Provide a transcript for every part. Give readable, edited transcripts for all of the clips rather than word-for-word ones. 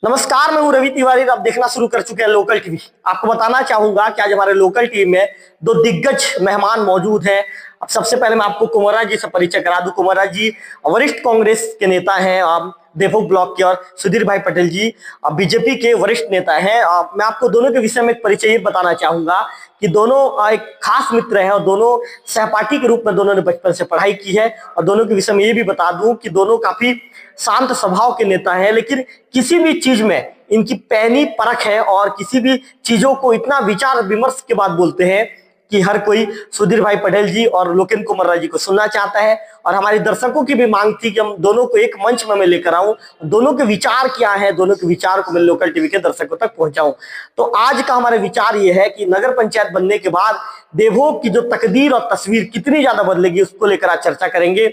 नमस्कार, मैं हूं रवि तिवारी। आप देखना शुरू कर चुके हैं लोकल टीवी। आपको बताना चाहूंगा कि आज हमारे लोकल टीवी में दो दिग्गज मेहमान मौजूद हैं। अब सबसे पहले मैं आपको कुंवरा जी से परिचय करा दूं। कुंवरा जी वरिष्ठ कांग्रेस के नेता हैं, देवोग ब्लॉक के, और सुधीर भाई पटेल जी बीजेपी के वरिष्ठ नेता हैं। मैं आपको दोनों के विषय में एक परिचय ये बताना चाहूंगा कि दोनों एक खास मित्र हैं और दोनों सहपाठी के रूप में दोनों ने बचपन से पढ़ाई की है। और दोनों के विषय में ये भी बता दूं कि दोनों काफी शांत स्वभाव के नेता हैं, लेकिन किसी भी चीज में इनकी पैनी परख है और किसी भी चीजों को इतना विचार विमर्श के बाद बोलते हैं कि हर कोई सुधीर भाई पटेल जी और लोकेंद्र कुमार जी को सुनना चाहता है। और हमारे दर्शकों की भी मांग थी कि हम दोनों को एक मंच में मैं लेकर आऊं, दोनों के विचार क्या है, दोनों के विचार को मैं लोकल टीवी के दर्शकों तक पहुंचाऊं। तो आज का हमारा विचार यह है कि नगर पंचायत बनने के बाद देवभोग की जो तकदीर और तस्वीर कितनी ज्यादा बदलेगी, उसको लेकर आज चर्चा करेंगे।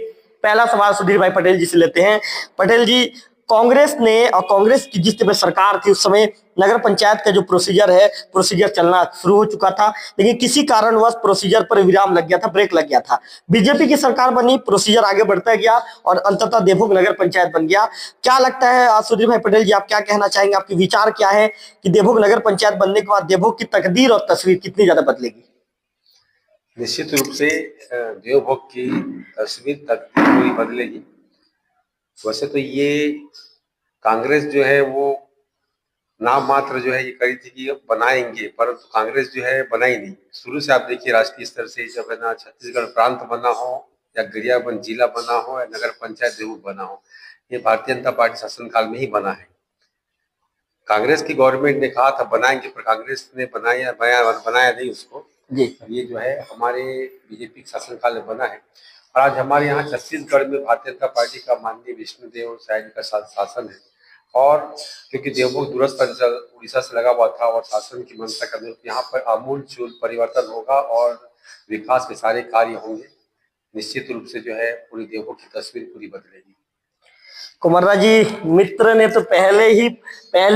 पहला सवाल सुधीर भाई पटेल जी से लेते हैं। पटेल जी, कांग्रेस ने और कांग्रेस की जिस समय सरकार थी उस समय नगर पंचायत का जो प्रोसीजर चलना शुरू हो चुका था, लेकिन किसी कारणवश प्रोसीजर पर विराम लग गया था, ब्रेक लग गया था। बीजेपी की सरकार बनी, प्रोसीजर आगे बढ़ता गया और अंततः देवभोग नगर पंचायत बन गया। क्या लगता है सुधीर भाई पटेल जी, आप क्या कहना चाहेंगे? आपके विचार क्या है कि देवभोग नगर पंचायत बनने के बाद देवभोग की तकदीर और तस्वीर कितनी ज्यादा बदलेगी? निश्चित रूप से देवभोग की तस्वीर तकदीर पूरी बदलेगी। वैसे तो ये कांग्रेस जो है वो नाम मात्र जो है ये करी थी कि बनाएंगे, परंतु कांग्रेस जो है बनाई नहीं। शुरू से आप देखिए, राष्ट्रीय स्तर से जब है ना छत्तीसगढ़ प्रांत बना हो या गरियाबंद जिला बना हो या नगर पंचायत देवभोग बना हो, ये भारतीय जनता पार्टी शासनकाल में ही बना है। कांग्रेस की गवर्नमेंट ने कहा था बनाएंगे, पर कांग्रेस ने बनाया नहीं उसको। ये जो है हमारे बीजेपी के शासनकाल में बना है। और आज हमारे यहाँ छत्तीसगढ़ में भारतीय जनता पार्टी का माननीय विष्णुदेव साय जी का शासन है। और क्योंकि देवभोग दूरस्थ अंचल उड़ीसा से लगा हुआ था और शासन की मंशा का यहाँ पर आमूल चूल परिवर्तन होगा और विकास के सारे कार्य होंगे। निश्चित रूप से जो है पूरी देवभोग की तस्वीर पूरी बदलेगी। कुमारा जी, मित्र ने तो पहले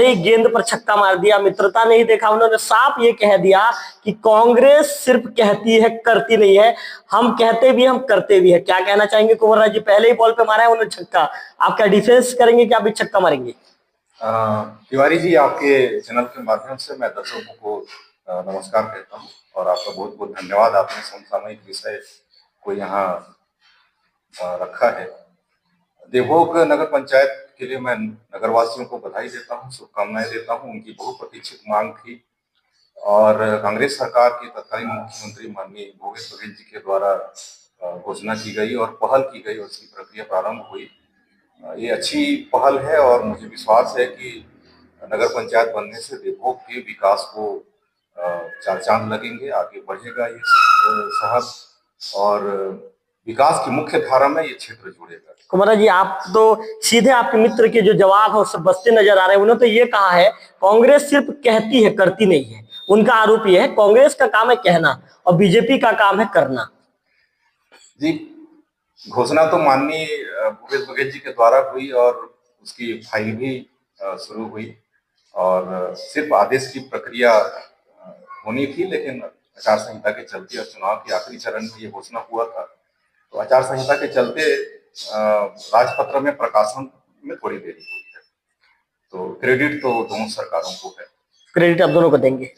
ही गेंद पर छक्का मार दिया। मित्रता नहीं देखा, उन्होंने साफ ये कह दिया कि कांग्रेस सिर्फ कहती है, करती नहीं है। हम कहते भी, हम करते भी है। क्या कहना चाहेंगे कुमारा जी? पहले ही बॉल पे मारा है उन्होंने छक्का। आप क्या डिफेंस करेंगे कि आप भी छक्का मारेंगे? तिवारी जी, आपके चैनल के माध्यम से मैं दर्शकों को नमस्कार कहता हूँ और आपका बहुत बहुत धन्यवाद। आपने समसामयिक विषय को यहाँ रखा है। देवभोग नगर पंचायत के लिए मैं नगरवासियों को बधाई देता हूँ, शुभकामनाएं देता हूँ। उनकी बहुप्रतीक्षित मांग थी और कांग्रेस सरकार के तत्कालीन मुख्यमंत्री माननीय भूपेश बघेल जी के द्वारा घोषणा की गई और पहल की गई और इसकी प्रक्रिया प्रारंभ हुई। ये अच्छी पहल है और मुझे विश्वास है कि नगर पंचायत बनने से देवभोग के विकास को चार चांद लगेंगे, आगे बढ़ेगा ये शहर और विकास की मुख्य धारा में ये क्षेत्र जुड़ेगा। कुमारा जी, आप तो सीधे आपके मित्र के जो जवाब है उससे बचते नजर आ रहे हैं। उन्होंने तो ये कहा है कांग्रेस सिर्फ कहती है, करती नहीं है। उनका आरोप यह है कांग्रेस का काम है कहना और बीजेपी का काम है करना। जी, घोषणा तो माननीय भूपेश बघेल जी के द्वारा हुई और उसकी फाइल भी शुरू हुई और सिर्फ आदेश की प्रक्रिया होनी थी, लेकिन आचार संहिता के चलते और चुनाव के आखिरी चरण में ये घोषणा हुआ था, तो आचार संहिता के चलते राजपत्र में प्रकाशन में थोड़ी देरी हुई है। तो क्रेडिट तो दोनों सरकारों को है। क्रेडिट आप दोनों को देंगे?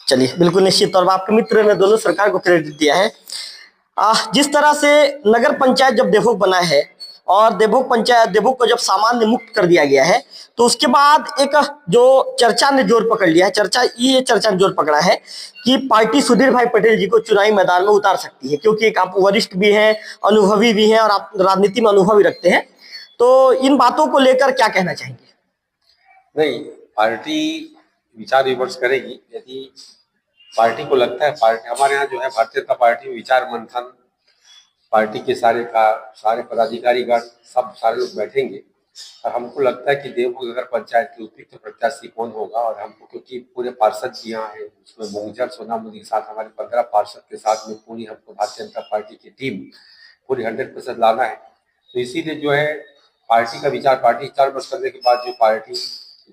चलिए, बिल्कुल निश्चित तौर पर आपके मित्र ने दोनों सरकार को क्रेडिट दिया है। जिस तरह से नगर पंचायत जब देवभोग बना है और देवभोग को जब सामान्य मुक्त कर दिया गया है, तो उसके बाद एक जो चर्चा ने जोर पकड़ लिया है, चर्चा ने जोर पकड़ा है कि पार्टी सुधीर भाई पटेल जी को चुनावी मैदान में उतार सकती है, क्योंकि एक आप वरिष्ठ भी हैं, अनुभवी भी हैं और आप राजनीति में अनुभव भी रखते हैं। तो इन बातों को लेकर क्या कहना चाहेंगे? नहीं, पार्टी विचार विमर्श करेगी। यदि पार्टी को लगता है, पार्टी हमारे यहाँ जो है भारतीय जनता पार्टी में विचार मंथन, पार्टी के सारे पदाधिकारीगण सब सारे लोग बैठेंगे और हमको लगता है कि देवभोग नगर पंचायत के उपयुक्त प्रत्याशी कौन होगा। और हमको, क्योंकि पूरे पार्षद जी यहाँ है, उसमें मोहजर सोनामुदी के साथ हमारे 15 पार्षद के साथ में पूरी हमको भारतीय जनता पार्टी की टीम पूरी 100% लाना है। तो इसीलिए जो है पार्टी का विचार, पार्टी विचार वर्ष करने के बाद जो पार्टी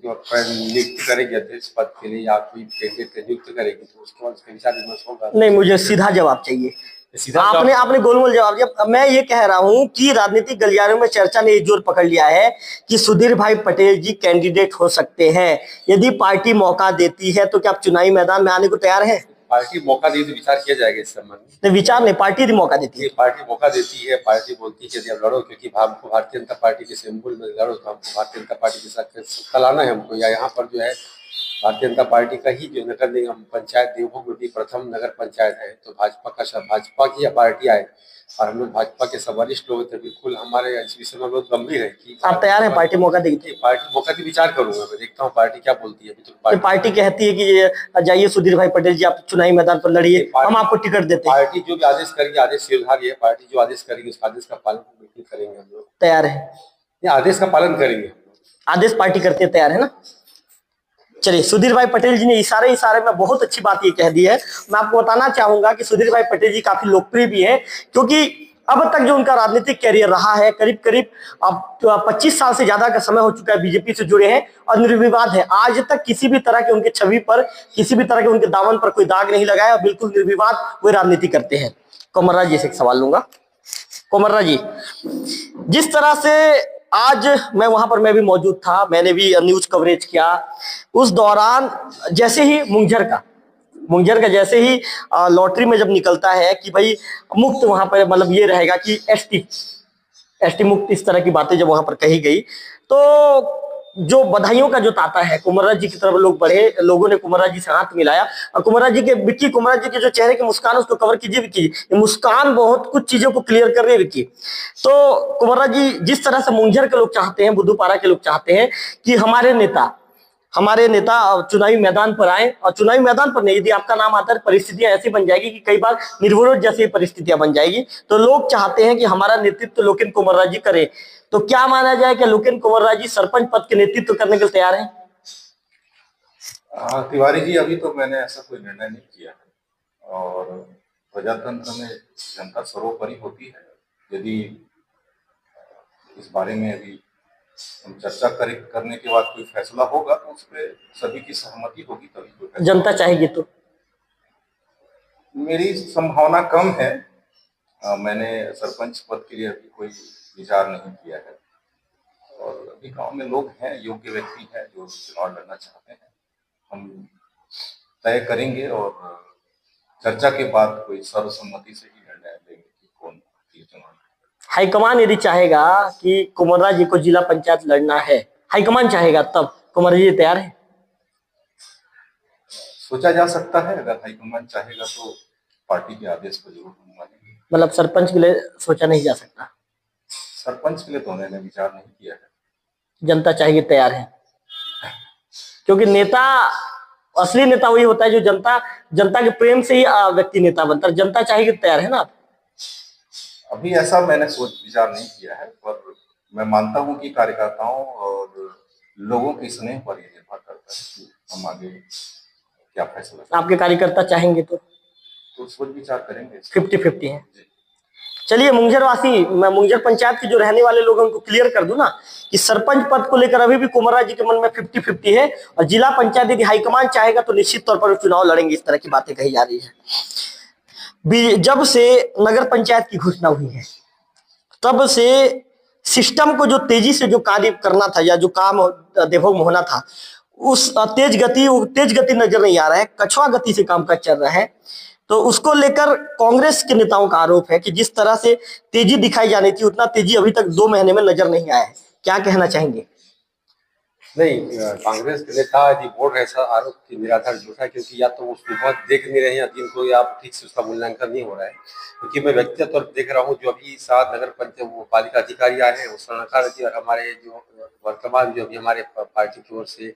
जो नियुक्त करेगी अध्यक्ष पद के लिए या कोई कैंडिडेट नियुक्त करेगी, तो उसके बाद उसका विचार विमर्श होगा। नहीं, मुझे सीधा जवाब चाहिए। सीधा आपने आपने गोलमोल जवाब दिया। अब मैं ये कह रहा हूं कि राजनीतिक गलियारों में चर्चा ने एक जोर पकड़ लिया है कि सुधीर भाई पटेल जी कैंडिडेट हो सकते हैं। यदि पार्टी मौका देती है तो क्या आप चुनावी मैदान में आने को तैयार हैं? पार्टी मौका दी तो विचार किया जाएगा इस संबंध में। नहीं, विचार नहीं, पार्टी यदि मौका देती है। ये पार्टी मौका देती है, पार्टी बोलती है कि यदि आप लड़ो, क्योंकि हमको भारतीय जनता पार्टी के सिंबल में लड़ो, तो हमको भारतीय जनता पार्टी के साथ कलाना है हमको, या यहाँ पर जो है भारतीय जनता पार्टी का ही जो नगर निगम पंचायत देवभोग में भी प्रथम नगर पंचायत है, तो भाजपा की यह पार्टी आए और हम लोग भाजपा के सब वरिष्ठ लोग थे, बिल्कुल हमारे इस विषय में बहुत गंभीर है कि आप तैयार हैं पार्टी मौका देगी? पार्टी मौका की विचार करूंगा, मैं देखता हूँ पार्टी क्या बोलती है। अभी तो पार्टी कहती है कि ये जाइए सुधीर भाई पटेल जी, आप चुनावी मैदान पर लड़िए, हम आपको टिकट देते हैं। पार्टी जो भी आदेश करेगी, आदेश शिरोधार्य है, पार्टी जो आदेश करेगी उस आदेश का पालन बिल्कुल करेंगे हम लोग। तैयार है? ये आदेश का पालन करेंगे हम लोग। आदेश पार्टी करते हैं, तैयार है ना? चलिए, सुधीर भाई पटेल जी ने इशारे इशारे में बहुत अच्छी बात ये कह दी है। मैं आपको बताना चाहूंगा कि सुधीर भाई पटेल जी काफी लोकप्रिय भी है, क्योंकि अब तक जो उनका राजनीतिक कैरियर रहा है, करीब करीब अब 25 साल से ज्यादा का समय हो चुका है बीजेपी से जुड़े हैं और निर्विवाद है। आज तक किसी भी तरह के उनके छवि पर, किसी भी तरह के उनके दामन पर कोई दाग नहीं लगाया और बिल्कुल निर्विवाद वो राजनीति करते हैं। कोमर्रा जी से एक सवाल लूंगा। कोमर्रा जी, जिस तरह से आज मैं भी मौजूद था, मैंने भी न्यूज कवरेज किया, उस दौरान जैसे ही मुंगेर का जैसे ही लॉटरी में जब निकलता है कि भाई मुफ्त वहां पर, मतलब ये रहेगा कि एसटी मुक्त, इस तरह की बातें जब वहां पर कही गई, तो जो बधाइयों का जो तांता है कुमर्रा जी की तरफ लोग बढ़े, लोगों ने कुमर्रा जी से हाथ मिलाया और कुमर्रा जी के जो चेहरे की मुस्कान उसको कवर कीजिए विक्की जी, ये मुस्कान बहुत कुछ चीजों को क्लियर कर रही है विक्की। तो कुमर्रा जी, जिस तरह से मुंगेर के लोग चाहते हैं, बुद्धूपारा के लोग चाहते हैं कि हमारे नेता चुनावी मैदान पर आए, और चुनावी मैदान पर नहीं, यदि आपका नाम आता है परिस्थितियां ऐसी बन जाएगी कि कई बार निर्विरोध जैसी परिस्थितियां बन जाएगी, तो लोग चाहते हैं कि हमारा नेतृत्व लोकेन कुमर्रा जी करे। तो क्या माना जाए कि लोकेन कुमर्रा जी सरपंच पद के नेतृत्व करने के लिए तैयार हैं? तिवारी जी, अभी तो मैंने ऐसा कोई निर्णय नहीं किया है और प्रजातंत्र में जनता सर्वोपरि होती है। यदि इस बारे में अभी हम चर्चा करने के बाद कोई फैसला होगा तो उस पर सभी की सहमति होगी, तभी कोई फैसला। जनता चाहेगी तो? मेरी संभावना कम है। मैंने सरपंच पद के लिए अभी कोई विचार नहीं किया है और अभी गांव में लोग हैं, योग्य व्यक्ति हैं जो चुनाव लड़ना चाहते हैं। हम तय करेंगे और चर्चा के बाद कोई सर्वसम्मति से ही निर्णय लेंगे कि कौन चुनाव। हाईकमान यदि चाहेगा कि कुमर्रा जी को जिला पंचायत लड़ना है, हाईकमान चाहेगा, तब कुमर्रा जी तैयार है? सोचा जा सकता है, अगर हाईकमान चाहेगा तो पार्टी के आदेश को जरूर हम मानेंगे। मतलब सरपंच के लिए सोचा नहीं जा सकता? सरपंच के लिए तो मैंने विचार नहीं किया है। जनता चाहेगी, तैयार है? क्योंकि नेता, असली नेता वही होता है जो जनता के प्रेम से ही व्यक्ति नेता बनता है। जनता चाहेगी, तैयार है ना आप? अभी ऐसा मैंने सोच विचार नहीं किया है, पर मैं मानता हूं कि कार्यकर्ताओं और लोगों के स्नेह पर यह निर्भर करता है कि हम आगे क्या फैसला। आपके कार्यकर्ता चाहेंगे तो सोच विचार करेंगे। 50-50 है। चलिए, मैं मुंगेर पंचायत के जो रहने वाले लोग हैं उनको क्लियर कर दूं ना कि सरपंच पद को लेकर अभी भी कुमर्रा जी के मन में 50-50 है और जिला पंचायत यदि हाईकमान चाहेगा तो निश्चित तौर पर चुनाव लड़ेंगे, इस तरह की बातें कही जा रही है। जब से नगर पंचायत की घोषणा हुई है तब से सिस्टम को जो तेजी से जो कार्य करना था या जो काम देवभोग में होना था, उस तेज गति नजर नहीं आ रहा है, कछुआ गति से कामकाज चल रहा है। तो उसको लेकर कांग्रेस के नेताओं का आरोप है कि जिस तरह से तेजी दिखाई जानी थी उतना तेजी अभी तक 2 महीने में नजर नहीं आया है। क्या कहना चाहेंगे? नहीं, कांग्रेस के नेता यदि बोल रहे ऐसा आरोप की निराधार झूठा है, क्योंकि या तो वो सुबह देख नहीं रहे हैं या दिन को या ठीक से उसका मूल्यांकन नहीं हो रहा है। क्योंकि मैं व्यक्तिगत तौर पर देख रहा हूँ, जो अभी 7 नगर पंचायत वो पालिका अधिकारी आए हैं, वो स्वर्णकार जी और हमारे जो वर्तमान जो अभी हमारे पार्टी की ओर से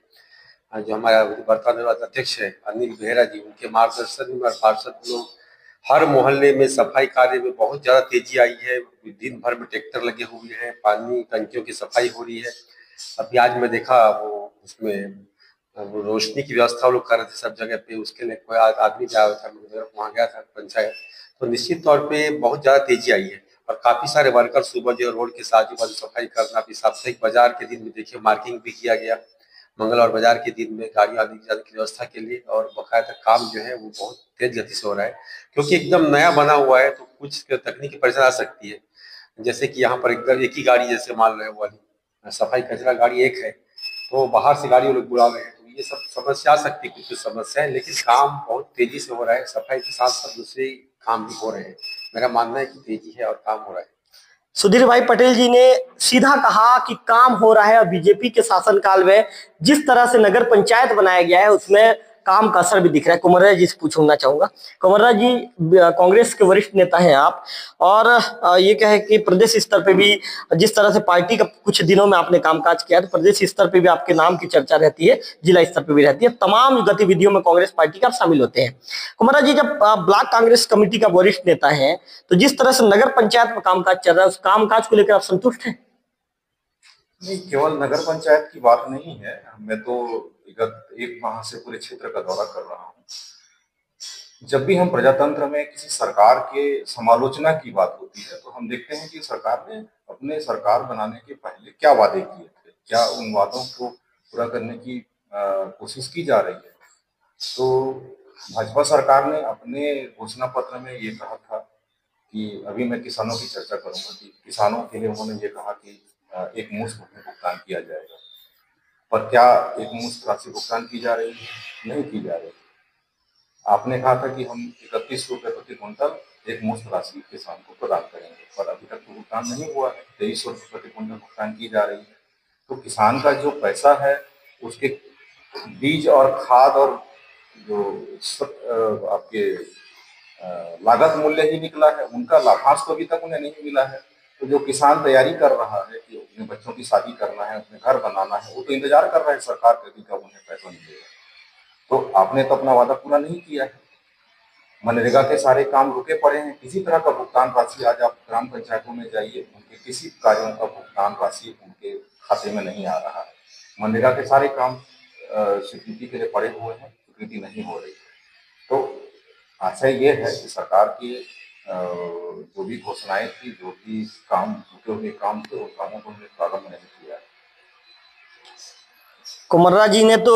जो हमारा वर्तमान अध्यक्ष है अनिल बेहरा जी, उनके मार्गदर्शन में और पार्षद लोग हर मोहल्ले में सफाई कार्य में बहुत ज्यादा तेजी आई है। दिन भर में ट्रैक्टर लगे हुए हैं, पानी टंकियों की सफाई हो रही है। अभी आज मैं देखा वो उसमें वो रोशनी की व्यवस्था लोग कर रहे थे सब जगह पे, उसके लिए कोई आदमी आया था, वहाँ गया था पंचायत। तो निश्चित तौर पे बहुत ज्यादा तेजी आई है और काफी सारे वर्कर सुबह जो रोड के साथ ही सफाई करना, अभी साप्ताहिक बाजार के दिन में देखिए मार्किंग भी किया गया मंगलवार बाजार के दिन में गाड़ी आने जाने की व्यवस्था के लिए, और बकायदा काम जो है वो बहुत तेज गति से हो रहा है, क्योंकि एकदम नया बना हुआ है तो कुछ तकनीकी परेशानी आ सकती है। जैसे कि यहाँ पर एकदम एक ही गाड़ी जैसे मान रहे वाली सफाई कचरा गाड़ी एक है, तो बाहर से गाड़ी वो लोग बुला रहे हैं, तो ये सब समस्या आ सकती है, कुछ समस्या है, लेकिन काम बहुत तेजी से हो रहा है। सफाई के साथ साथ दूसरे काम भी हो रहे हैं। मेरा मानना है कि तेजी है और काम हो रहा है। सुधीर भाई पटेल जी ने सीधा कहा कि काम हो रहा है, और बीजेपी के शासनकाल में जिस तरह से नगर पंचायत बनाया गया है उसमें काम का असर भी दिख रहा है। कुंवरराय जी से पूछना चाहूंगा। कुंवरराय जी, कांग्रेस के वरिष्ठ नेता हैं आप, और ये कहे कि प्रदेश स्तर पे भी जिस तरह से पार्टी का कुछ दिनों में आपने कामकाज किया, तो प्रदेश स्तर पे भी आपके नाम की चर्चा रहती है, जिला स्तर पे भी रहती है, तमाम गतिविधियों में कांग्रेस पार्टी के आप शामिल होते हैं। कुंवरराय जी, जब आप ब्लॉक कांग्रेस कमेटी का वरिष्ठ नेता है, तो जिस तरह से नगर पंचायत में कामकाज चल रहा है, उस कामकाज को लेकर आप संतुष्ट हैं? नहीं, केवल नगर पंचायत की बात नहीं है। मैं तो विगत एक माह से पूरे क्षेत्र का दौरा कर रहा हूँ। जब भी हम प्रजातंत्र में किसी सरकार के समालोचना की बात होती है, तो हम देखते हैं कि सरकार ने अपने सरकार बनाने के पहले क्या वादे किए थे, क्या उन वादों को पूरा करने की कोशिश की जा रही है। तो भाजपा सरकार ने अपने घोषणा पत्र में ये कहा था कि अभी मैं किसानों की चर्चा करूंगा, कि किसानों के लिए उन्होंने ये कहा कि एक मुश्त भुगतान किया जाएगा। पर क्या एक मुश्त राशि भुगतान की जा रही है? नहीं की जा रही। आपने कहा था कि हम 31 रुपए प्रति क्विंटल एक मुश्त राशि किसान को प्रदान करेंगे, पर अभी तक तो भुगतान नहीं हुआ है। 23 रुपए प्रति क्विंटल भुगतान की जा रही है। तो किसान का जो पैसा है, उसके बीज और खाद और जो आपके लागत मूल्य ही निकला है, उनका लाभांश तो अभी तक उन्हें नहीं मिला है। तो जो किसान तैयारी कर रहा है कि अपने बच्चों की शादी करना है, अपने घर बनाना है, वो तो इंतजार कर रहा है सरकार का कि कब उन्हें पैसा मिलेगा। तो आपने तो अपना वादा पूरा नहीं किया है। मनरेगा के सारे काम रुके पड़े हैं। किसी तरह का भुगतान राशि, आज आप ग्राम पंचायतों में जाइए, उनके किसी कार्यों का भुगतान राशि उनके खाते में नहीं आ रहा है। मनरेगा के सारे काम स्वीकृति के लिए पड़े हुए हैं, स्वीकृति नहीं हो रही है। तो आशय ये है कि सरकार की जो भी घोषणाएं थी, जो भी काम रुके हुए काम थे, उन कामों को हमने प्रारंभ नहीं किया। कुंवरराय जी ने तो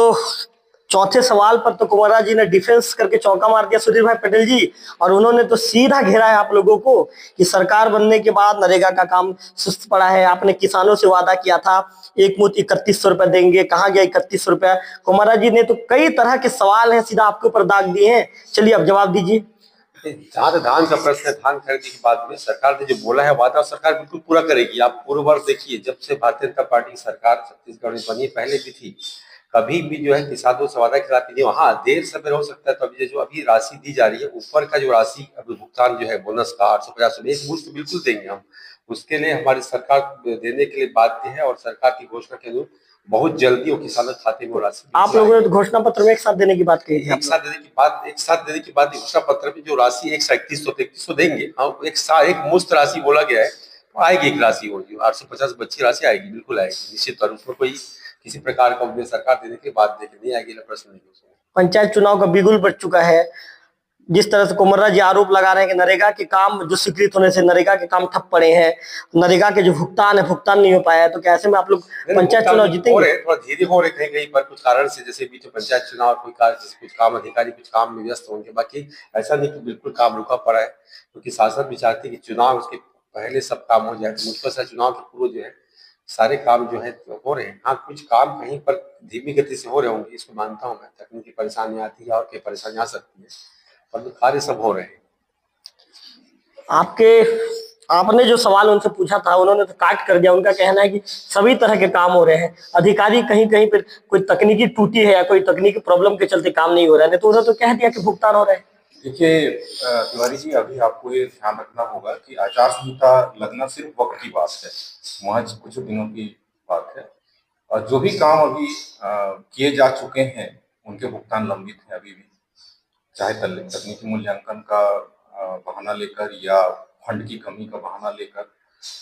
चौथे सवाल पर तो कुंवरराय जी ने डिफेंस करके चौका मार दिया सुधीर भाई पटेल जी, और उन्होंने तो सीधा घेरा है आप लोगों को कि सरकार बनने के बाद नरेगा का काम सुस्त पड़ा है। आपने किसानों से वादा किया था एक मुश्त 3100 रुपए देंगे, कहाँ गया 3100 रुपया? कुंवरराय जी ने तो कई तरह के सवाल हैं सीधा आपके ऊपर दाग दिए हैं। चलिए अब जवाब दीजिए। जहाँ तक धान का प्रश्न है, धान खरीदी की बात में सरकार ने जो बोला है वादा, सरकार बिल्कुल पूरा करेगी। आप पूर्व वर्ष देखिए, जब से भारतीय जनता पार्टी की सरकार छत्तीसगढ़ में बनी, पहले भी थी, कभी भी जो है किसानों से वादा खिलाफी नहीं। हाँ, देर समय हो सकता है, तो अभी जो अभी राशि दी जा रही है, ऊपर का जो राशि अभी भुगतान जो है बोनस का 850 रुपये, एक मुश्त बिल्कुल देंगे हम। उसके लिए हमारी सरकार देने के लिए बाध्य है, और सरकार की घोषणा के अनुरूप बहुत जल्दी वो किसानों के खाते में राशि। आप लोगों ने तो घोषणा पत्र में एक साथ देने की बात कही थी। एक साथ देने की बात घोषणा पत्र में जो राशि 3100 देंगे, हाँ, एक मुश्त राशि बोला गया है, तो आएगी एक राशि, वो जो 850 बच्ची राशि आएगी, बिल्कुल आएगी निश्चित तौर। उसमें कोई किसी प्रकार का उम्मीद सरकार देने के बाद नहीं आएगी, प्रश्न नहीं। पंचायत चुनाव का बिगुल बढ़ चुका है। जिस तरह से कुंवरराय जी आरोप लगा रहे हैं कि नरेगा के काम जो स्वीकृत होने से नरेगा के काम ठप पड़े हैं, नरेगा के जो भुगतान है, भुगतान नहीं हो पाया है, तो क्या ऐसे में आप लोग पंचायत चुनाव जीतेंगे? थोड़ा धीरे हो रहे कहीं कहीं पर कुछ कारण से, जैसे बीच पंचायत चुनाव कोई कार्य, कुछ काम अधिकारी कुछ काम में व्यस्त होंगे, बाकी ऐसा नहीं कि बिल्कुल काम रुका पड़ा है, क्योंकि शासन भी चाहते हैं कि चुनाव उसके पहले सब काम हो जाए। मुझको ऐसा चुनाव के पूर्व जो है सारे काम जो है हो रहे हैं। हाँ, कुछ काम कहीं पर धीमी गति से हो रहे होंगे, इसको मानता हूँ मैं। तकनीकी परेशानी आती है और कई परेशानी आ सकती है, पर कार्य सब हो रहे हैं। आपने जो सवाल उनसे पूछा था, उन्होंने तो काट कर दिया। उनका कहना है कि सभी तरह के काम हो रहे हैं, अधिकारी कहीं कहीं पर कोई तकनीकी टूटी है या कोई तकनीकी प्रॉब्लम के चलते काम नहीं हो रहा है, तो उन्होंने तो कह दिया कि भुगतान हो रहा है। देखिए तिवारी जी, अभी आपको ये ध्यान रखना होगा कि आचार संहिता लगना सिर्फ वक्त की बात है, महज कुछ दिनों की बात है। और जो भी काम अभी किए जा चुके हैं, उनके भुगतान लंबित है अभी भी, चाहे तकनीकी मूल्यांकन का बहाना लेकर या फंड की कमी का बहाना लेकर।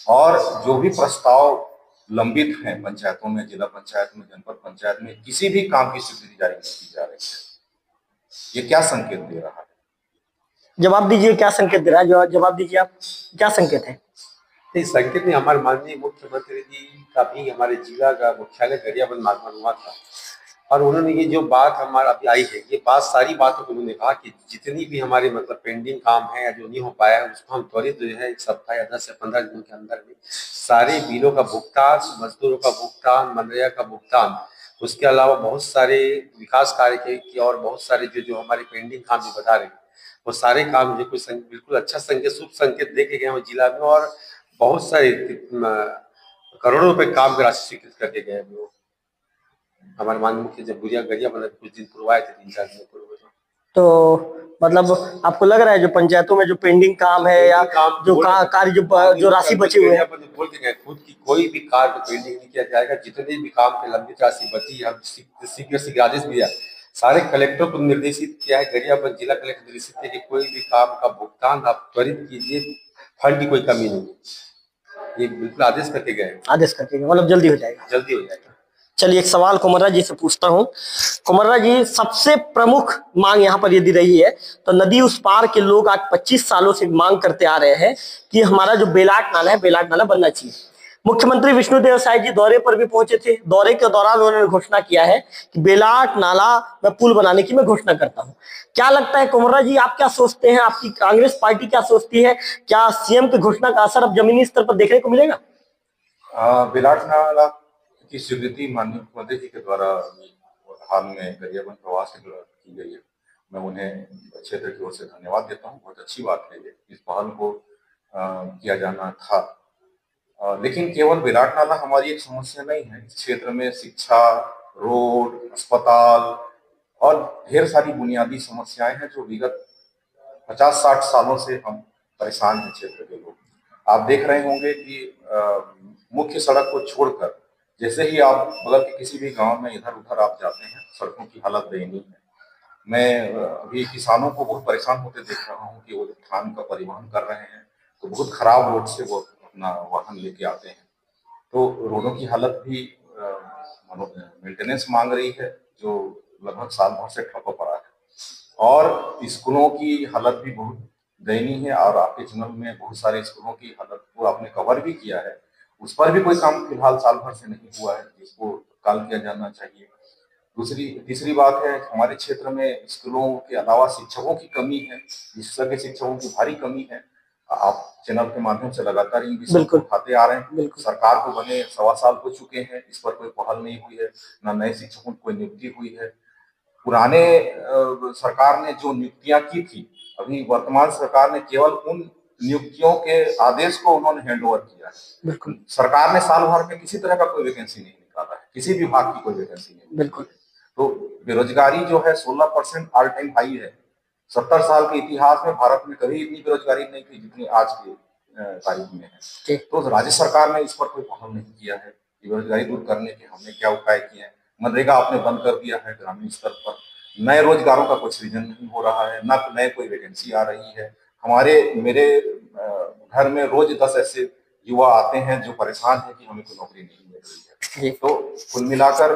और जो भी प्रस्ताव लंबित हैं पंचायतों में, जिला पंचायत में, जनपद पंचायत में, किसी भी काम की स्वीकृति जारी नहीं की जा रही है। ये क्या संकेत दे रहा है? जवाब दीजिए, क्या संकेत दे रहा है? जवाब दीजिए आप, क्या संकेत है? इस संकेत में हमारे माननीय मुख्यमंत्री जी का भी हमारे जिला का मुख्यालय गरियाबंद मार्ग हुआ था, और उन्होंने ये जो बात हमारा अभी आई है, ये बात सारी बातों को उन्होंने कहा कि जितनी भी हमारे मतलब पेंडिंग काम है या जो नहीं हो पाया है उसको हम त्वरित जो है 1 सप्ताह या 10 से 15 दिनों के अंदर में सारे बिलों का भुगतान, मजदूरों का भुगतान, मनरेगा का भुगतान, उसके अलावा बहुत सारे विकास कार्य की और बहुत सारे जो हमारे पेंडिंग काम भी बता रहे हैं, वो सारे काम जो कुछ बिल्कुल अच्छा संकेत, शुभ संकेत देखे गए हैं जिला में। और बहुत सारे करोड़ों रुपए काम की राशि स्वीकृत करके गए हैं वो हमारे माननीय मुख्य जब गुड़िया गरिया मतलब कुछ दिन पूर्व आए थे, 3-4 दिन पूर्व। तो मतलब आपको लग रहा है जो पंचायतों में जो पेंडिंग काम है या जो कार्य जो राशि बची हुई है, बोल के गए खुद की कोई भी कार्य पेंडिंग नहीं किया जाएगा, जितने भी काम पे लंबित राशि बची हम शीघ्र शीघ्र आदेश दिया, सारे कलेक्टर को निर्देशित किया है, गरियाबंद जिला कलेक्टर निर्देशित किया कि कोई भी काम का भुगतान आप त्वरित कीजिए, फंड की कोई कमी नहीं है, ये बिल्कुल आदेश करके गए, आदेश करके गए, मतलब जल्दी हो जाएगा, जल्दी हो जाएगा। चलिए एक सवाल कुमर्रा जी से पूछता हूँ। कुमर्रा जी, सबसे प्रमुख मांग यहाँ पर यदि रही है तो नदी उस पार के लोग आज 25 सालों से मांग करते आ रहे हैं कि हमारा जो बेलाट नाला है, बेलाट नाला बनना चाहिए। मुख्यमंत्री विष्णुदेव साय जी दौरे पर भी पहुंचे थे, दौरे के दौरान उन्होंने घोषणा किया है कि बेलाट नाला में पुल बनाने की मैं घोषणा करता हूं। क्या लगता है कुमर्रा जी, आप क्या सोचते हैं, आपकी कांग्रेस पार्टी क्या सोचती है, क्या सीएम की घोषणा का असर अब जमीनी स्तर पर देखने को मिलेगा? बेलाट नाला की स्वीकृति माननीय मुख्यमंत्री जी के द्वारा हाल में गरियाबंद प्रवास के दौरान की गई है। मैं उन्हें क्षेत्र की ओर से धन्यवाद देता हूँ, बहुत अच्छी बात है ये, इस पहल को किया जाना था। लेकिन केवल बेलाट नाला हमारी एक समस्या नहीं है, इस क्षेत्र में शिक्षा, रोड, अस्पताल और ढेर सारी बुनियादी समस्याएं हैं जो विगत 50-60 सालों से हम परेशान हैं क्षेत्र के लोग। आप देख रहे होंगे कि मुख्य सड़क को छोड़कर जैसे ही आप बगल के किसी भी गांव में इधर उधर आप जाते हैं, सड़कों की हालत दयनीय है। मैं अभी किसानों को बहुत परेशान होते देख रहा हूँ कि वो धान का परिवहन कर रहे हैं तो बहुत खराब रोड से वो अपना वाहन लेके आते हैं, तो रोडों की हालत भी मेंटेनेंस मांग रही है, जो लगभग साल भर से ठप्प पड़ा है। और स्कूलों की हालत भी बहुत दयनीय है, और आपके चैनल में बहुत सारे स्कूलों की हालत को आपने कवर भी किया है, उस पर भी कोई काम फिलहाल साल भर से नहीं हुआ है, जिसको काल किया जाना चाहिए। तीसरी बात है, हमारे क्षेत्र में स्कूलों के अलावा शिक्षकों की कमी है, विशेषज्ञ शिक्षकों की भारी कमी है। आप चैनल के माध्यम से लगातार इन विषयों को उठाते आ रहे हैं। सरकार को बने 1.25 साल हो चुके हैं, इस पर कोई पहल नहीं हुई है, न नए शिक्षकों की कोई नियुक्ति हुई है। पुराने सरकार ने जो नियुक्तियां की थी, अभी वर्तमान सरकार ने केवल उन नियुक्तियों के आदेश को उन्होंने हैंड ओवर किया है। बिल्कुल, सरकार ने साल भर में किसी तरह का कोई वैकेंसी नहीं निकाला है, किसी विभाग की कोई वैकेंसी नहीं। बिल्कुल। तो बेरोजगारी जो है 16% ऑल टाइम हाई है। 70 साल के इतिहास में भारत में कभी इतनी बेरोजगारी नहीं थी जितनी आज की तारीख में है। तो राज्य सरकार ने इस पर कोई पहल नहीं किया है, बेरोजगारी दूर करने के हमने क्या उपाय किए हैं। मनरेगा आपने बंद कर दिया है, ग्रामीण स्तर पर नए रोजगारों का कोई सृजन नहीं हो रहा है, न नए कोई वैकेंसी आ रही है। मेरे घर में रोज 10 ऐसे युवा आते हैं जो परेशान है कि हमें कोई नौकरी नहीं मिल रही है। तो कुल मिलाकर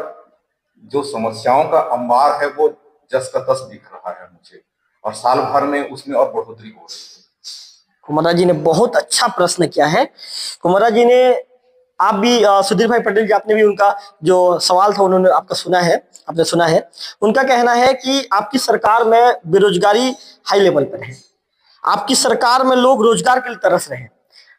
जो समस्याओं का अंबार है वो जस का तस दिख रहा है मुझे, और साल भर में उसमें और बढ़ोतरी हो रही है। कुमर्रा जी ने बहुत अच्छा प्रश्न किया है। कुमर्रा जी ने, आप भी सुधीर भाई पटेल जी, आपने भी उनका जो सवाल था उन्होंने आपका सुना है, आपने सुना है। उनका कहना है कि आपकी सरकार में बेरोजगारी हाई लेवल पर है, आपकी सरकार में लोग रोजगार के लिए तरस रहे हैं,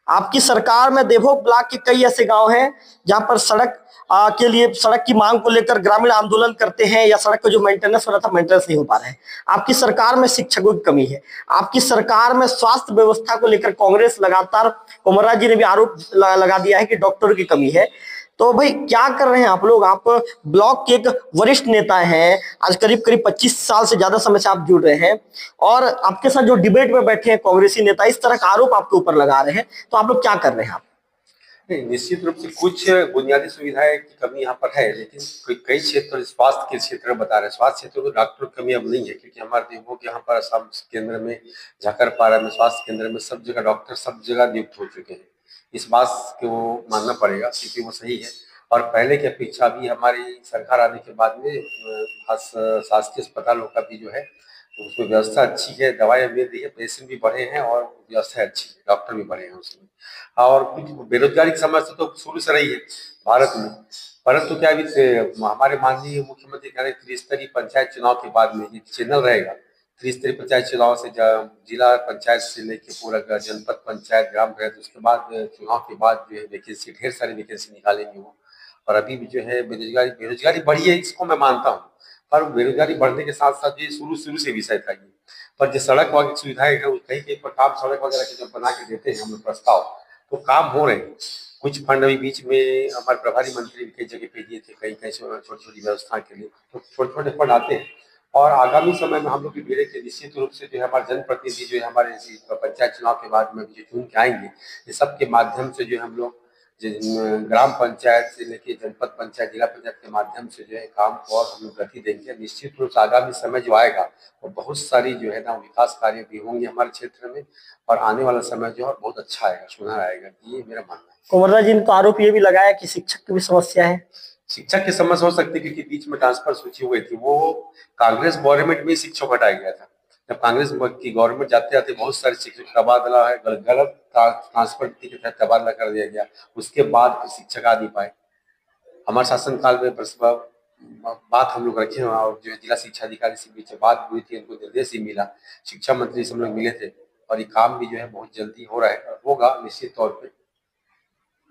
आपकी सरकार में देवभोग ब्लॉक के कई ऐसे गांव हैं जहां पर सड़क के लिए, सड़क की मांग को लेकर ग्रामीण आंदोलन करते हैं, या सड़क का जो मेंटेनेंस हो रहा था मेंटेनेंस नहीं हो पा रहा है। आपकी सरकार में शिक्षकों की कमी है, आपकी सरकार में स्वास्थ्य व्यवस्था को लेकर कांग्रेस लगातार, कुमर्रा जी ने भी आरोप लगा दिया है कि डॉक्टरों की कमी है। तो भाई क्या कर रहे हैं आप लोग? आप ब्लॉक के एक वरिष्ठ नेता हैं, आज करीब करीब 25 साल से ज्यादा समय से आप जुड़ रहे हैं, और आपके साथ जो डिबेट में बैठे हैं कांग्रेसी नेता इस तरह का आरोप आपके ऊपर लगा रहे हैं, तो आप लोग क्या कर रहे हैं? आप निश्चित रूप से कुछ बुनियादी सुविधाएं की कमी यहाँ पर है, लेकिन कई क्षेत्र, स्वास्थ्य के क्षेत्र में बता रहे हैं, स्वास्थ्य क्षेत्र में डॉक्टर की कमी अब नहीं है, क्योंकि हमारे देवभोग यहाँ पर सब केंद्र में, झाकरपारा में, स्वास्थ्य केंद्र में सब जगह डॉक्टर सब जगह नियुक्त हो चुके हैं। इस बात को मानना पड़ेगा क्योंकि वो सही है। और पहले की अपेक्षा भी हमारी सरकार आने के बाद में शासकीय अस्पतालों का भी जो है उसमें व्यवस्था अच्छी है, दवाइयाँ मिल रही है, पेशेंट भी बढ़े हैं और व्यवस्था अच्छी है, डॉक्टर भी बढ़े हैं उसमें। और कुछ बेरोजगारी की समस्या तो शुरू से रही है भारत में, परंतु क्या अभी हमारे माननीय मुख्यमंत्री कह रहे त्रिस्तरीय पंचायत चुनाव के बाद में ये चैनल रहेगा। त्रिस्तरीय पंचायत चुनाव से जिला पंचायत से लेके पूरा जनपद पंचायत ग्राम पंचायत, उसके बाद चुनाव के बाद जो है वैकेंसी, ढेर सारी वैकेंसी निकालेंगे वो। और अभी भी जो है बेरोजगारी बढ़ी है, इसको मैं मानता हूँ, पर बेरोजगारी बढ़ने के साथ साथ ये शुरू शुरू से विषय था ये। पर जो सड़क वगैरह की सुविधाएं है, कहीं कहीं पर काम सड़क वगैरह के जब बना के देते हैं हम लोग प्रस्ताव, तो काम हो रहे हैं। कुछ फंड अभी बीच में हमारे प्रभारी मंत्री कई जगह पे दिए थे, कहीं कहीं छोटी छोटी व्यवस्था के लिए, तो छोटे छोटे फंड आते हैं। और आगामी समय में हम लोग की भीड़ के निश्चित रूप से जो है हमारे जनप्रतिनिधि जो है हमारे पंचायत चुनाव के बाद में जो चुन के आएंगे, ये सब के माध्यम से जो है हम लोग ग्राम पंचायत से लेके जनपद पंचायत, जिला पंचायत के माध्यम से जो है काम को और हम लोग गति देंगे। निश्चित रूप से आगामी समय जो आएगा वो बहुत सारी जो है ना विकास कार्य भी होंगे हमारे क्षेत्र में, और आने वाला समय जो है बहुत अच्छा आएगा, सुनहरा आएगा, ये मेरा मानना है। कुंवरराज जी ने तो आरोप ये भी लगाया कि शिक्षक की भी समस्या है। शिक्षक की समस्या हो सकती है क्योंकि बीच में ट्रांसफर सूची हुई थी, वो कांग्रेस गवर्नमेंट में शिक्षक हटाया गया था। जब कांग्रेस की गवर्नमेंट जाते जाते बहुत सारे शिक्षक तबादला है, गलत ट्रांसफर के तहत तबादला कर दिया गया, उसके बाद फिर शिक्षक आ नहीं पाए। हमारे शासन काल में बात हम लोग रखे और जो जिला शिक्षा अधिकारी से बीच बात हुई थी, उनको निर्देश ही मिला, शिक्षा मंत्री से हम लोग मिले थे, और ये काम भी जो है बहुत जल्दी हो रहा है, होगा निश्चित तौर पे,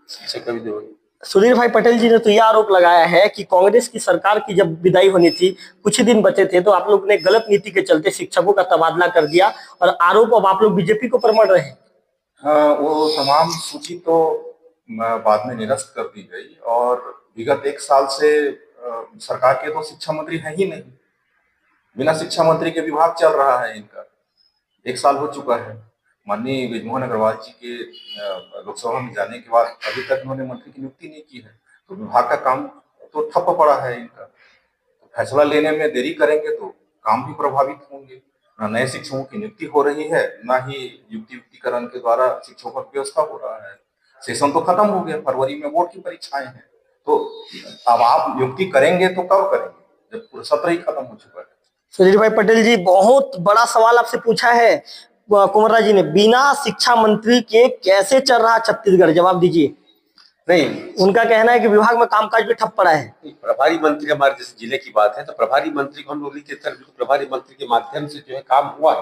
शिक्षक का भी होगी। सुधीर भाई पटेल जी ने तो यह आरोप लगाया है कि कांग्रेस की सरकार की जब विदाई होनी थी, कुछ ही दिन बचे थे, तो आप लोग ने गलत नीति के चलते शिक्षकों का तबादला कर दिया, और आरोप अब आप लोग बीजेपी को पर मढ़ रहे हैं। हाँ, वो तमाम सूची तो बाद में निरस्त कर दी गई, और विगत एक साल से सरकार के तो शिक्षा मंत्री है ही नहीं। बिना शिक्षा मंत्री के विभाग चल रहा है इनका, एक साल हो चुका है। माननीय बृजमोहन अग्रवाल जी के लोकसभा में जाने के बाद अभी तक उन्होंने मंत्री की नियुक्ति नहीं की है, तो विभाग का काम तो ठप्प पड़ा है इनका। तो फैसला लेने में देरी करेंगे तो काम भी प्रभावित होंगे। ना नए शिक्षकों की नियुक्ति हो रही है, ना ही युक्तिकरण के द्वारा शिक्षकों की व्यवस्था हो रहा है। सेशन तो खत्म हो गया, फरवरी में बोर्ड की परीक्षाएं हैं, तो अब आप नियुक्ति करेंगे तो कब करेंगे जब पूरा सत्र ही खत्म हो चुका है। सुधीर भाई पटेल जी, बहुत बड़ा सवाल आपसे पूछा है कुंवरराज जी ने, बिना शिक्षा मंत्री के कैसे चल रहा छत्तीसगढ़, जवाब दीजिए। नहीं, उनका कहना है कि विभाग में कामकाज भी ठप पड़ा है। प्रभारी मंत्री हमारे जैसे जिले की बात है, तो प्रभारी मंत्री को हम लोग के तरफ प्रभारी मंत्री के माध्यम से जो है काम हुआ है।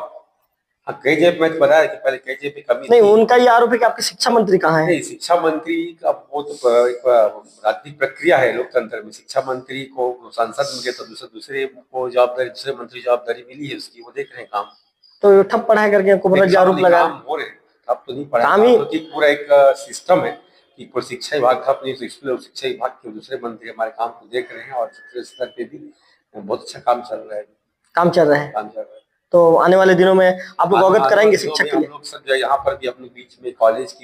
हाँ, कई जगह में बताया कि पहले कई जगह पे कमी नहीं, उनका ये आरोप है कि आपके शिक्षा मंत्री कहाँ है। नहीं, शिक्षा मंत्री का वो तो एक राजनीतिक प्रक्रिया है लोकतंत्र में। शिक्षा मंत्री को सांसद मिले तो दूसरे को जवाबदारी, दूसरे मंत्री जवाबदारी मिली है उसकी, वो देख रहे हैं काम। तो ठप पड़ा है करके कुंवरराज जी आरोप लगा। काम हो रहे, ठप तो नहीं पड़ा, काम ही तो पूरा एक सिस्टम है कि पूरा शिक्षा विभाग ठप नहीं, शिक्षा विभाग के दूसरे मंत्री हमारे काम को देख रहे हैं, और दूसरे स्तर पे भी बहुत अच्छा काम चल रहा है। काम चल रहा है, काम चल रहा है। तो आने वाले दिनों में आप लोग अवगत कराएंगे शिक्षक के हम लिए। लोग सब जो यहाँ पर भी हम लोग बीच में कॉलेज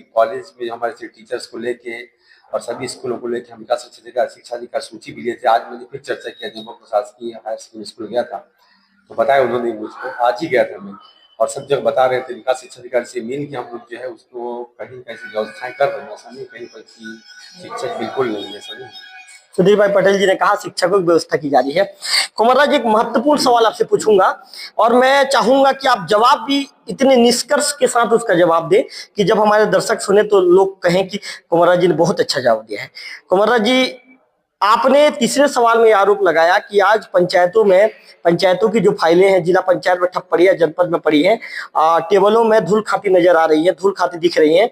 में हमारे से टीचर्स को लेके और सभी स्कूलों को लेके हम विकास शिक्षा अधिकार सूची भी लिए थे। आज मैंने फिर चर्चा किया, जब शासकीय हायर सेकेंडरी स्कूल गया था तो बताया उन्होंने मुझको, आज ही गया था मैं, और सब जगह बता रहे थे विकास शिक्षा अधिकारी से मिल के हम लोग जो है उसको कहीं कैसी व्यवस्थाएं कर रहे हैं। ऐसा नहीं कहीं पर की शिक्षक बिल्कुल नहीं है, ऐसा नहीं। सुधीर भाई पटेल जी ने कहा शिक्षकों की व्यवस्था की जा रही है। कुंवरराज जी, एक महत्वपूर्ण सवाल आपसे पूछूंगा, और मैं चाहूंगा कि आप जवाब भी इतने निष्कर्ष के साथ उसका जवाब दें कि जब हमारे दर्शक सुने तो लोग कहें कि कुंवरराज जी ने बहुत अच्छा जवाब दिया है। कुंवरराज जी, आपने तीसरे सवाल में आरोप लगाया कि आज पंचायतों की जो फाइलें हैं जिला पंचायत में ठप पड़ी है, जनपद में पड़ी है, टेबलों में धूल खाती नजर आ रही है, धूल खाती दिख रही है।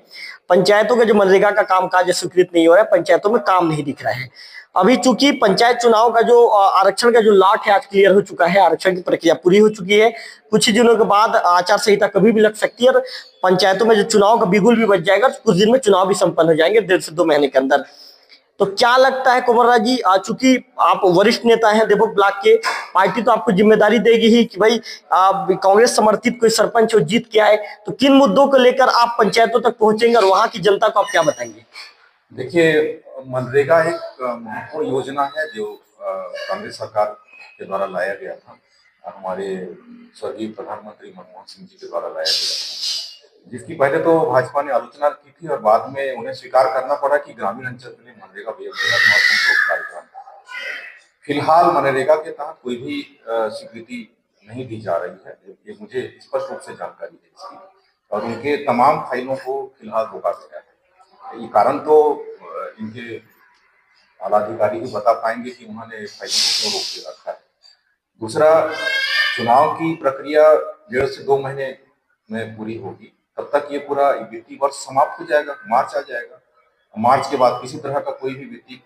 पंचायतों का जो मनरेगा का कामकाज स्वीकृत नहीं हो रहा है, पंचायतों में काम नहीं दिख रहा है। अभी चूंकि पंचायत चुनाव का जो आरक्षण का जो लाट है आज क्लियर हो चुका है, आरक्षण की प्रक्रिया पूरी हो चुकी है। कुछ ही दिनों के बाद आचार संहिता कभी भी लग सकती है, और पंचायतों में जो चुनाव का बिगुल भी बच जाएगा, कुछ दिन में चुनाव भी संपन्न हो जाएंगे, 1.5 से 2 महीने के अंदर। तो क्या लगता है कुंवरराज जी, चूंकि आप वरिष्ठ नेता हैं देवोक ब्लॉक के, पार्टी तो आपको जिम्मेदारी देगी ही कि भाई कांग्रेस समर्थित कोई सरपंच हो जीत के आए, तो किन मुद्दों को लेकर आप पंचायतों तक पहुंचेंगे और वहां की जनता को आप क्या बताएंगे? देखिए, मनरेगा एक महत्वपूर्ण योजना है जो कांग्रेस सरकार के द्वारा लाया गया था, हमारे स्वर्गीय प्रधानमंत्री मनमोहन सिंह जी के द्वारा लाया गया था, जिसकी पहले तो भाजपा ने आलोचना की थी और बाद में उन्हें स्वीकार करना पड़ा कि ग्रामीण अंचल के लिए मनरेगा बेहद महत्वपूर्ण कार्यक्रम है। फिलहाल मनरेगा के तहत कोई भी स्वीकृति नहीं दी जा रही है, ये मुझे स्पष्ट रूप से जानकारी है इसकी, और उनके तमाम फाइलों को फिलहाल रोका गया है। ये कारण तो इनके आला अधिकारी ही बता पाएंगे कि उन्होंने फाइलों को क्यों रोक के रखा है। दूसरा, चुनाव की प्रक्रिया 1.5 से 2 महीने में पूरी होगी, तब तक ये पूरा वित्तीय वर्ष समाप्त हो जाएगा, मार्च आ जाएगा। मार्च के बाद किसी तरह का कोई भी वित्तीय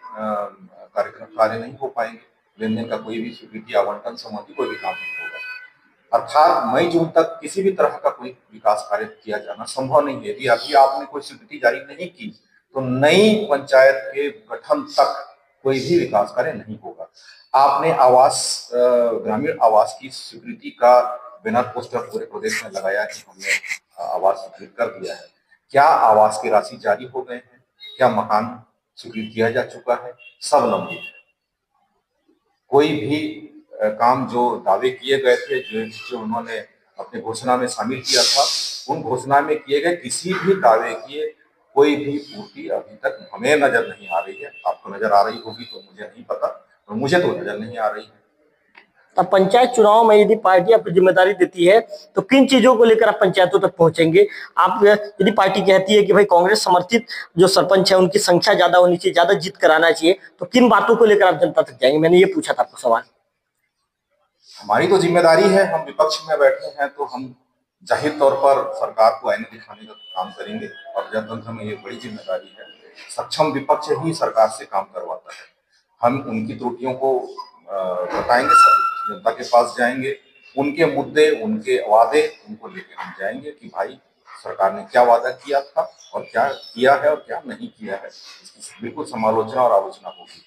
कार्य नहीं हो पाएंगे, लेन देन का कोई भी वित्तीय आवंटन संबंधी कोई भी काम नहीं होगा। अर्थात मई जून तक किसी भी तरह का कोई विकास कार्य किया जाना संभव नहीं है। यदि अभी आपने कोई स्वीकृति जारी नहीं की तो नई पंचायत के गठन तक कोई भी विकास कार्य नहीं होगा। आपने ग्रामीण आवास की स्वीकृति का बैनर पोस्टर पूरे प्रदेश में लगाया कि हमने आवास स्वीकृत कर दिया है। क्या आवास की राशि जारी हो गए हैं? क्या मकान स्वीकृत किया जा चुका है? सब लंबित है। कोई भी काम जो दावे किए गए थे, जो उन्होंने अपने घोषणा में शामिल किया था, उन घोषणा में किए गए किसी भी दावे की कोई भी पूर्ति अभी तक हमें नजर नहीं आ रही है। आपको नजर आ रही होगी तो मुझे नहीं पता, और मुझे तो नजर नहीं आ रही है। अब पंचायत चुनाव में यदि पार्टी आपको जिम्मेदारी देती है तो किन चीजों को लेकर आप पंचायतों तक पहुंचेंगे? आप यदि पार्टी कहती है कि भाई कांग्रेस समर्थित जो सरपंच है उनकी संख्या ज्यादा होनी चाहिए, ज्यादा जीत कराना चाहिए, तो किन बातों को लेकर आप जनता तक जाएंगे? मैंने ये पूछा था आपको सवाल। हमारी तो जिम्मेदारी है, हम विपक्ष में बैठे हैं तो हम जाहिर तौर पर सरकार को आईना दिखाने का काम करेंगे, और जनतंत्र में ये बड़ी जिम्मेदारी है। सक्षम विपक्ष ही सरकार से काम करवाता है। हम उनकी त्रुटियों को बताएंगे, जनता के पास जाएंगे, उनके मुद्दे, उनके वादे, उनको लेकर हम जाएंगे कि भाई सरकार ने क्या वादा किया था और क्या किया है और क्या नहीं किया है। इसकी बिल्कुल समालोचना और आलोचना होगी।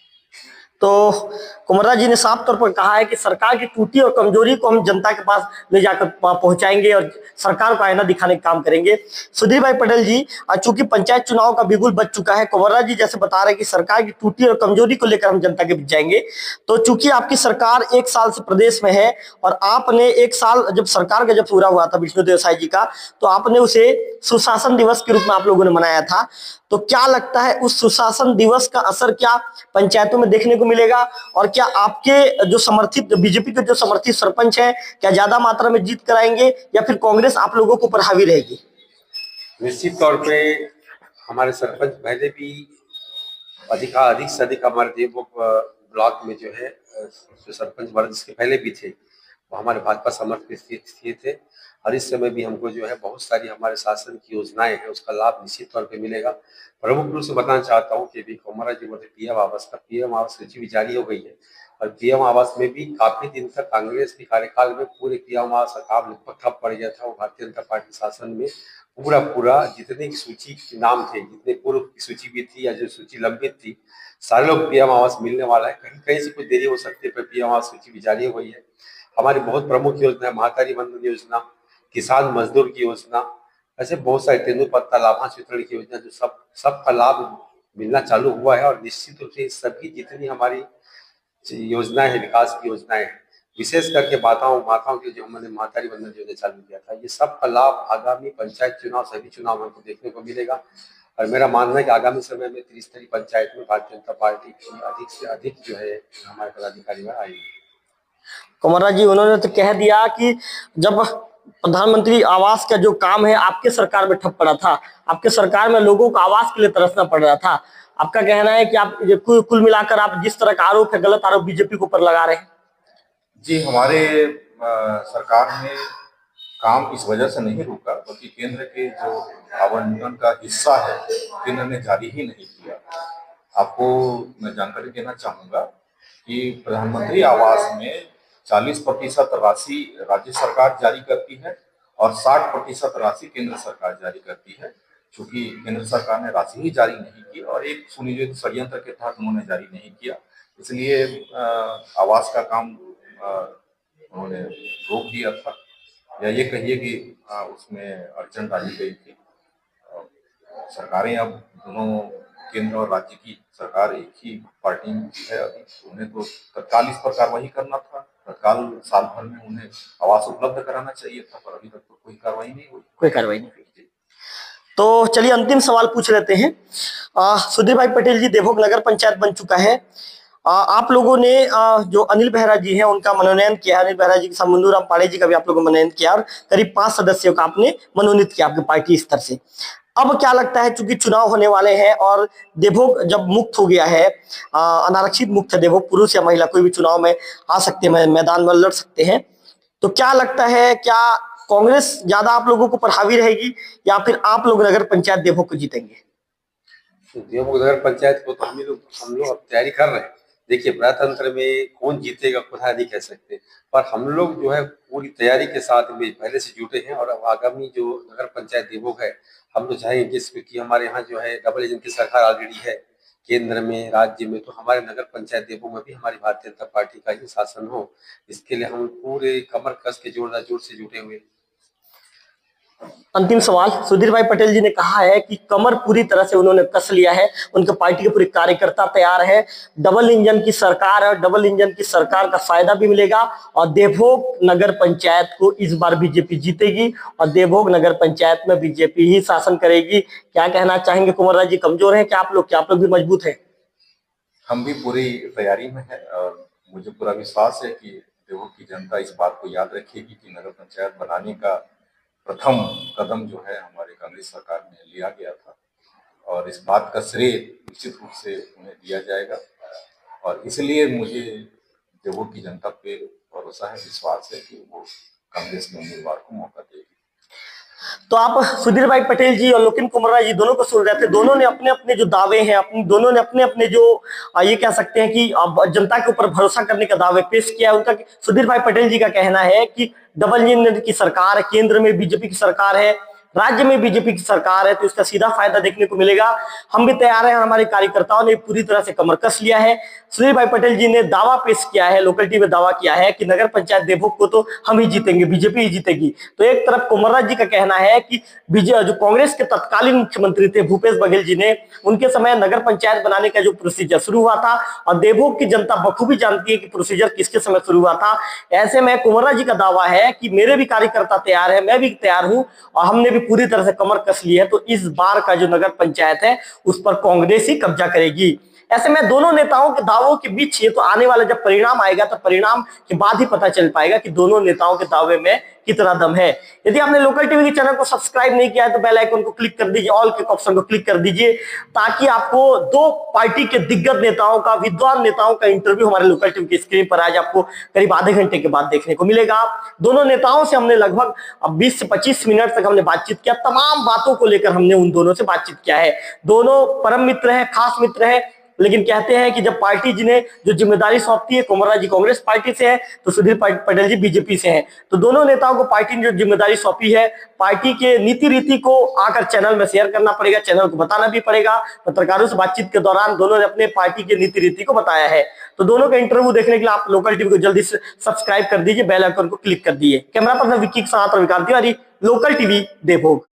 तो कुमरा जी ने साफ तौर पर कहा है कि सरकार की त्रुटि और कमजोरी को हम जनता के पास ले जाकर पहुंचाएंगे और सरकार को आईना दिखाने का काम करेंगे। सुधीर भाई पटेल जी, चूंकि पंचायत चुनाव का बिगुल बज चुका है, कुमरा जी जैसे बता रहे हैं कि सरकार की त्रुटि और कमजोरी को लेकर हम जनता के बीच जाएंगे, तो चूंकि आपकी सरकार 1 साल से प्रदेश में है और आपने 1 साल जब सरकार का जब पूरा हुआ था विष्णुदेव साय जी का, तो आपने उसे सुशासन दिवस के रूप में आप लोगों ने मनाया था। तो क्या लगता है उस सुशासन दिवस का असर क्या पंचायतों में देखने को मिलेगा? और क्या आपके जो समर्थित बीजेपी के जो समर्थित सरपंच हैं क्या ज्यादा मात्रा में जीत कराएंगे, या फिर कांग्रेस आप लोगों को पर हावी रहेगी? निश्चित तौर पे हमारे सरपंच पहले भी अधिक से अधिक हमारे देवभोग ब्लॉक में जो है जो सरपंच वर्ग जिसके पहले भी थे वो हमारे भाजपा समर्थित थे, और इस समय भी हमको जो है बहुत सारी हमारे शासन की योजनाएं हैं उसका लाभ निश्चित तौर पे मिलेगा। प्रमुख रूप से बताना चाहता हूँ कि कुमारा जी बोलते पीएम आवास सूची भी जारी हो गई है, और पीएम आवास में भी काफी दिन तक कांग्रेस के कार्यकाल में पूरे पीएम आवास का काम लगभग ठप पड़ गया था। वो भारतीय जनता पार्टी शासन में पूरा जितने की सूची के नाम थे, जितने पूर्व की सूची भी थी या जो सूची लंबित थी, सारे लोग पीएम आवास मिलने वाला है। कहीं कहीं से कुछ देरी हो सकती है, पर पीएम आवास सूची भी जारी हो गई है। हमारी बहुत प्रमुख योजना है महातारी बंधन योजना, किसान मजदूर की योजना, ऐसे बहुत सारे तेंदुपत्ता लाभांश वितरण की योजना जो सबका लाभ मिलना चालू हुआ है। और निश्चित रूप से सभी जितनी हमारी योजनाएं हैं, विकास की योजनाएं हैं, विशेष करके माताओं के जो हमने महातारी बंधन योजना चालू किया था, ये सबका लाभ आगामी पंचायत चुनाव सभी चुनाव हमको देखने को मिलेगा। और मेरा मानना है कि आगामी समय में त्रिस्तरीय पंचायत में भारतीय जनता पार्टी की अधिक से अधिक जो है हमारे पदाधिकारी आएंगे। कुमारा जी, उन्होंने तो कह दिया कि जब प्रधानमंत्री आवास का जो काम है आपके सरकार में ठप पड़ा था, आपके सरकार में लोगों को आवास के लिए तरसना पड़ रहा था। आपका कहना है कि आप कुल मिलाकर आप जिस तरह का आरोप है, गलत आरोप बीजेपी के ऊपर लगा रहे हैं। जी, हमारे सरकार में काम इस वजह से नहीं रुका क्योंकि केंद्र के जो आवंटन का हिस्सा है केंद्र ने जारी ही नहीं किया। आपको मैं जानकारी देना चाहूंगा कि प्रधानमंत्री आवास में 40% राशि राज्य सरकार जारी करती है और 60% राशि केंद्र सरकार जारी करती है। चूंकि केंद्र सरकार ने राशि ही जारी नहीं की और एक सुनियोजित षड्यंत्र के तहत उन्होंने जारी नहीं किया, इसलिए आवास का काम उन्होंने रोक दिया था, या ये कहिए कि उसमें अड़चन डाली गई थी। सरकारें अब दोनों केंद्र और राज्य की सरकार एक ही पार्टी है अभी, उन्हें तो तत्काल इस पर कार्रवाई करना था, तत्काल साल भर में उन्हें आवास उपलब्ध कराना चाहिए था, पर अभी तक तो कोई कार्रवाई नहीं हुई। कोई कार्रवाई नहीं हुई। तो चलिए अंतिम सवाल पूछ लेते हैं। सुधीर भाई पटेल जी, देवभोग नगर पंचायत बन चुका है। आप लोगों ने जो अनिल बेहरा जी हैं उनका मनोनयन किया, अनिल बेहरा जी के साथ मंदूराम पांडे जी का भी आप लोगों ने मनोनयन किया और करीब 5 सदस्यों का आपने मनोनीत किया आपकी पार्टी स्तर से। अब क्या लगता है, चूंकि चुनाव होने वाले हैं और देवभोग जब मुक्त हो गया है, अनारक्षित मुक्त है देवभोग, पुरुष या महिला कोई भी चुनाव में आ सकते हैं, मैदान में लड़ सकते हैं, तो क्या लगता है, क्या कांग्रेस ज्यादा आप लोगों को पर हावी रहेगी या फिर आप लोग नगर पंचायत देवभोग को जीतेंगे? तो देवभोग नगर पंचायत को तो हम लोग अब तैयारी कर रहे हैं। देखिए, प्रजातंत्र में कौन जीतेगा खुद नहीं कह सकते, पर हम लोग जो है पूरी तैयारी के साथ में पहले से जुटे हैं। और अब आगामी जो नगर पंचायत देवभोग है, हम तो चाहेंगे जिसमें कि हमारे यहाँ जो है डबल इंजन की सरकार ऑलरेडी है केंद्र में, राज्य में, तो हमारे नगर पंचायत देवभोग में भी हमारी भारतीय जनता पार्टी का ही शासन हो। इसके लिए हम पूरे कमर कस के जोर से जुटे हुए। अंतिम सवाल, सुधीर भाई पटेल जी ने कहा है कि कमर पूरी तरह से उन्होंने कस लिया है, उनके पार्टी के पूरे कार्यकर्ता तैयार है, डबल इंजन की सरकार है, डबल इंजन की सरकार का फायदा भी मिलेगा और देवभोग नगर पंचायत को इस बार बीजेपी जीतेगी और देवभोग नगर पंचायत में बीजेपी ही शासन करेगी। क्या कहना चाहेंगे कुंवर राज जी, कमजोर है क्या आप लोग, क्या आप लोग भी मजबूत है? हम भी पूरी तैयारी में है और मुझे पूरा विश्वास है कि देवभोग की जनता इस बात को याद रखेगी कि नगर पंचायत बनाने का प्रथम कदम जो है हमारे कांग्रेस सरकार में लिया गया था और इस बात का श्रेय निश्चित रूप से उन्हें दिया जाएगा। और इसलिए मुझे देवभोग की जनता पे भरोसा है, विश्वास है कि वो कांग्रेस के उम्मीदवार को मौका देगी। तो आप सुधीर भाई पटेल जी और लोकेन कुमार जी दोनों को सुन रहे थे, दोनों ने अपने अपने जो दावे हैं, दोनों ने अपने अपने जो ये कह सकते हैं कि अब जनता के ऊपर भरोसा करने का दावे पेश किया है। उनका सुधीर भाई पटेल जी का कहना है कि डबल इंजन की सरकार है, केंद्र में बीजेपी की सरकार है, राज्य में बीजेपी की सरकार है, तो इसका सीधा फायदा देखने को मिलेगा। हम भी तैयार हैं, हमारे कार्यकर्ताओं ने पूरी तरह से कमर कस लिया है। सुधीर भाई पटेल जी ने दावा पेश किया है, लोकल टीवी में दावा किया है कि नगर पंचायत देवभोग को तो हम ही जीतेंगे, बीजेपी ही जीतेगी। तो एक तरफ कुंवरराज जी का कहना है कि जो कांग्रेस के तत्कालीन मुख्यमंत्री थे भूपेश बघेल जी ने, उनके समय नगर पंचायत बनाने का जो प्रोसीजर शुरू हुआ था और देवभोग की जनता बखूबी जानती है कि प्रोसीजर किसके समय शुरू हुआ था। ऐसे में कुंवरराज जी का दावा है कि मेरे भी कार्यकर्ता तैयार है, मैं भी तैयार हूं और हमने भी पूरी तरह से कमर कस ली है, तो इस बार का जो नगर पंचायत है उस पर कांग्रेस ही कब्जा करेगी। ऐसे में दोनों नेताओं के दावों के बीच ये तो आने वाला जब परिणाम आएगा तो परिणाम के बाद ही पता चल पाएगा कि दोनों नेताओं के दावे में कितना दम है। यदि आपने लोकल टीवी के चैनल को सब्सक्राइब नहीं किया है तो बेल आइकन को क्लिक कर दीजिए, ऑल के ऑप्शन को क्लिक कर दीजिए, ताकि आपको दो पार्टी के दिग्गज नेताओं का, विद्वान नेताओं का इंटरव्यू हमारे लोकल टीवी की स्क्रीन पर आज आपको करीब आधे घंटे के बाद देखने को मिलेगा। दोनों नेताओं से हमने लगभग 20 से 25 मिनट तक हमने बातचीत किया, तमाम बातों को लेकर हमने उन दोनों से बातचीत किया है। दोनों परम मित्र हैं, खास मित्र हैं, लेकिन कहते हैं कि जब पार्टी जिन्हें जो जिम्मेदारी सौंपती है, कुंवरराज जी कांग्रेस पार्टी से है तो सुधीर पटेल जी बीजेपी से हैं, तो दोनों नेताओं को पार्टी ने जो जिम्मेदारी सौंपी है, पार्टी के नीति रीति को आकर चैनल में शेयर करना पड़ेगा, चैनल को बताना भी पड़ेगा। पत्रकारों से बातचीत के दौरान दोनों ने अपने पार्टी के नीति रीति को बताया है। तो दोनों का इंटरव्यू देखने के लिए आप लोकल टीवी को जल्दी से सब्सक्राइब कर दीजिए, बेल आइकन को क्लिक कर दीजिए। कैमरा पर्सन विक्की के साथ रविकांत तिवारी, लोकल टीवी देवभोग।